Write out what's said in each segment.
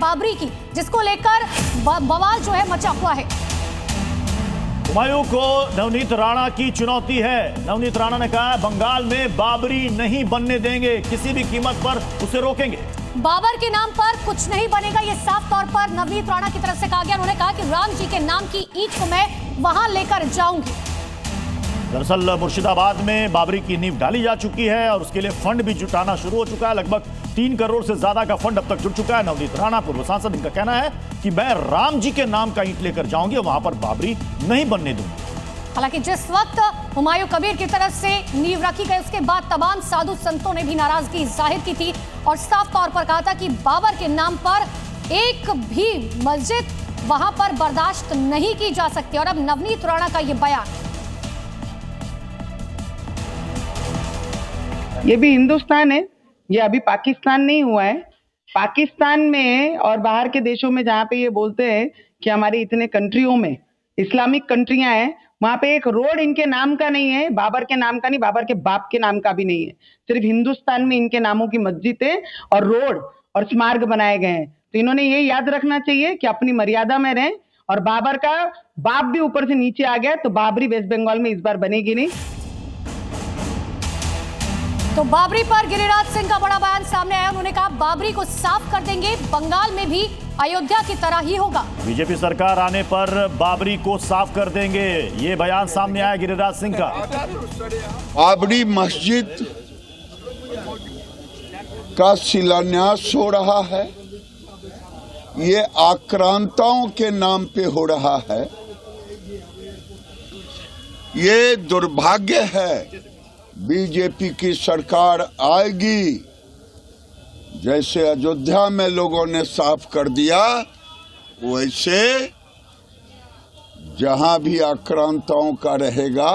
बाबरी की, जिसको लेकर बवाल जो है मचा हुआ है। हुमायूं को नवनीत राणा की चुनौती है। नवनीत राणा ने कहा बंगाल में बाबरी नहीं बनने देंगे, किसी भी कीमत पर उसे रोकेंगे। बाबर के नाम पर कुछ नहीं बनेगा, ये साफ तौर पर नवनीत राणा की तरफ से कहा गया। उन्होंने कहा कि राम जी के नाम की ईंट को मैं वहां लेकर जाऊंगी। दरअसल मुर्शिदाबाद में बाबरी की नींव डाली जा चुकी है और उसके लिए फंड भी जुटाना शुरू हो चुका है। लगभग 3 करोड़ से ज्यादा का फंड अब तक जुट चुका है। नवनीत राणा पूर्व सांसद, इनका कहना है कि मैं राम जी के नाम का ईंट लेकर जाऊंगी, वहां पर बाबरी नहीं बनने दूंगी। हालांकि जिस वक्त हुमायूं कबीर की तरफ से नींव रखी गई, उसके बाद तमाम साधु संतों ने भी नाराजगी जाहिर की थी और साफ तौर पर कहा था कि बाबर के नाम पर एक भी मस्जिद वहां पर बर्दाश्त नहीं की जा सकती। और अब नवनीत राणा का यह बयान, ये भी हिंदुस्तान है, ये अभी पाकिस्तान नहीं हुआ है। पाकिस्तान में और बाहर के देशों में जहाँ पे ये बोलते हैं कि हमारे इतने कंट्रियों में इस्लामिक कंट्रियां हैं, वहां पे एक रोड इनके नाम का नहीं है, बाबर के नाम का नहीं, बाबर के बाप के नाम का भी नहीं है। सिर्फ हिंदुस्तान में इनके नामों की मस्जिदें और रोड और स्मारक बनाए गए हैं। तो इन्होंने ये याद रखना चाहिए कि अपनी मर्यादा में रहें। और बाबर का बाप भी ऊपर से नीचे आ गया, तो बाबरी वेस्ट बंगाल में इस बार बनेगी नहीं। तो बाबरी पर गिरिराज सिंह का बड़ा बयान सामने आया। उन्होंने कहा बाबरी को साफ कर देंगे, बंगाल में भी अयोध्या की तरह ही होगा। बीजेपी सरकार आने पर बाबरी को साफ कर देंगे, ये बयान सामने आया गिरिराज सिंह का। बाबरी मस्जिद का शिलान्यास हो रहा है, ये आक्रांताओं के नाम पे हो रहा है। ये दुर्भाग्य है, बीजेपी की सरकार आएगी, जैसे अयोध्या में लोगों ने साफ कर दिया, वैसे जहां भी आक्रांताओं का रहेगा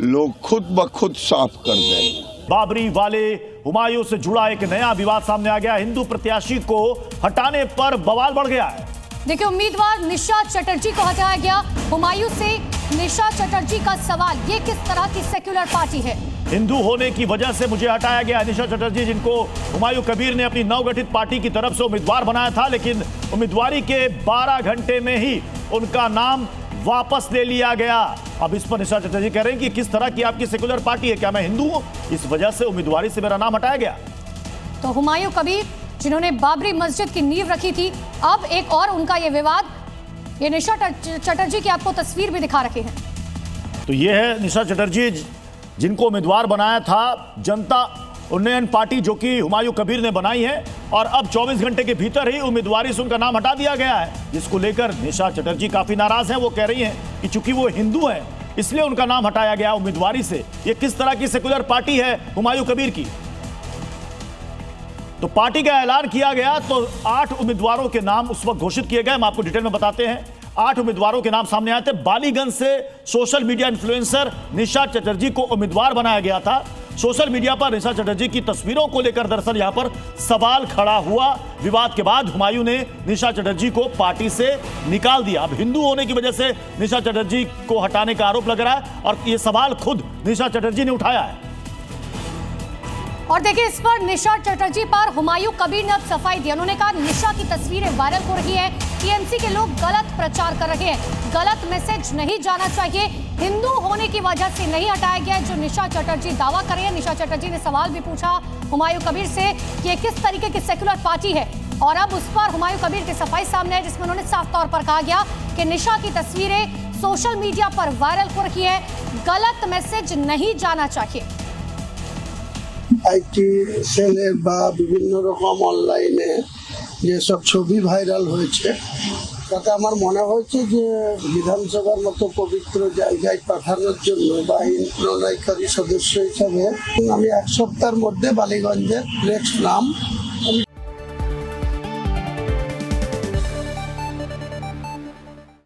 लोग खुद ब खुद साफ कर देंगे। बाबरी वाले हुमायूं से जुड़ा एक नया विवाद सामने आ गया। हिंदू प्रत्याशी को हटाने पर बवाल बढ़ गया है। देखिए, उम्मीदवार निशा चटर्जी को हटाया गया। हुमायूं से निशा चटर्जी का सवाल, ये किस तरह की सेक्युलर पार्टी है? हिंदू होने की वजह से मुझे हटाया गया। निशा चटर्जी, जिनको हुमायूं कबीर ने अपनी नवगठित पार्टी की तरफ से उम्मीदवार बनाया था, लेकिन उम्मीदवारी के 12 घंटे में ही उनका नाम वापस ले लिया गया। अब इस पर निशा चटर्जी कह रहे हैं कि किस तरह की आपकी सेक्युलर पार्टी है, क्या मैं हिंदू हूं? इस वजह से उम्मीदवारी से मेरा नाम हटाया गया। तो हुमायूं कबीर, जिन्होंने बाबरी मस्जिद की नींव रखी थी, अब एक और उनका ये विवाद। ये निशा चटर्जी की आपको तस्वीर भी दिखा रखे हैं। तो ये है निशा चटर्जी, जिनको उम्मीदवार बनाया था जनता उन्नयन पार्टी, जो कि हुमायूं कबीर ने बनाई है, और अब 24 घंटे के भीतर ही उम्मीदवारी से उनका नाम हटा दिया गया है, जिसको लेकर निशा चटर्जी काफी नाराज हैं। वो कह रही हैं कि चूंकि वो हिंदू हैं, इसलिए उनका नाम हटाया गया उम्मीदवारी से। ये किस तरह की सेकुलर पार्टी है हुमायूं कबीर की? तो पार्टी का ऐलान किया गया तो 8 उम्मीदवारों के नाम उस वक्त घोषित किए गए। हम आपको डिटेल में बताते हैं। 8 उम्मीदवारों के नाम सामने आए थे। बालीगंज से सोशल मीडिया इन्फ्लुएंसर निशा चटर्जी को उम्मीदवार बनाया गया था। सोशल मीडिया पर निशा चटर्जी की तस्वीरों को लेकर दरअसल यहां पर सवाल खड़ा हुआ। विवाद के बाद हुमायूं ने निशा चटर्जी को पार्टी से निकाल दिया। अब हिंदू होने की वजह से निशा चटर्जी को हटाने का आरोप लग रहा है और यह सवाल खुद निशा चटर्जी ने उठाया है। और देखिए, इस पर निशा चटर्जी पर हुमायूं कबीर ने अब सफाई दी। उन्होंने कहा निशा की तस्वीरें वायरल हो रही है, टीएमसी के लोग गलत प्रचार कर रहे हैं, गलत मैसेज नहीं जाना चाहिए, हिंदू होने की वजह से नहीं हटाया गया, जो निशा चटर्जी दावा कर रही है। निशा चटर्जी ने सवाल भी पूछा हुमायूं कबीर से कि किस तरीके की सेक्युलर पार्टी है, और अब उस पर हुमायूं कबीर की सफाई सामने है, जिसमें उन्होंने साफ तौर पर कहा गया कि निशा की तस्वीरें सोशल मीडिया पर वायरल हो रही है, गलत मैसेज नहीं जाना चाहिए। আইটি সেলে বা বিভিন্ন রকম অনলাইনে যেসব ছবি ভাইরাল হয়েছে, তাতে আমার মনে হয়েছে যে বিধানসভার মতো পবিত্র জায়গায় পাঠানোর জন্য বা আইন প্রণয়নকারী সদস্য হিসাবে আমি 1 সপ্তাহের মধ্যে বালিগঞ্জের ফ্লেক্স নাম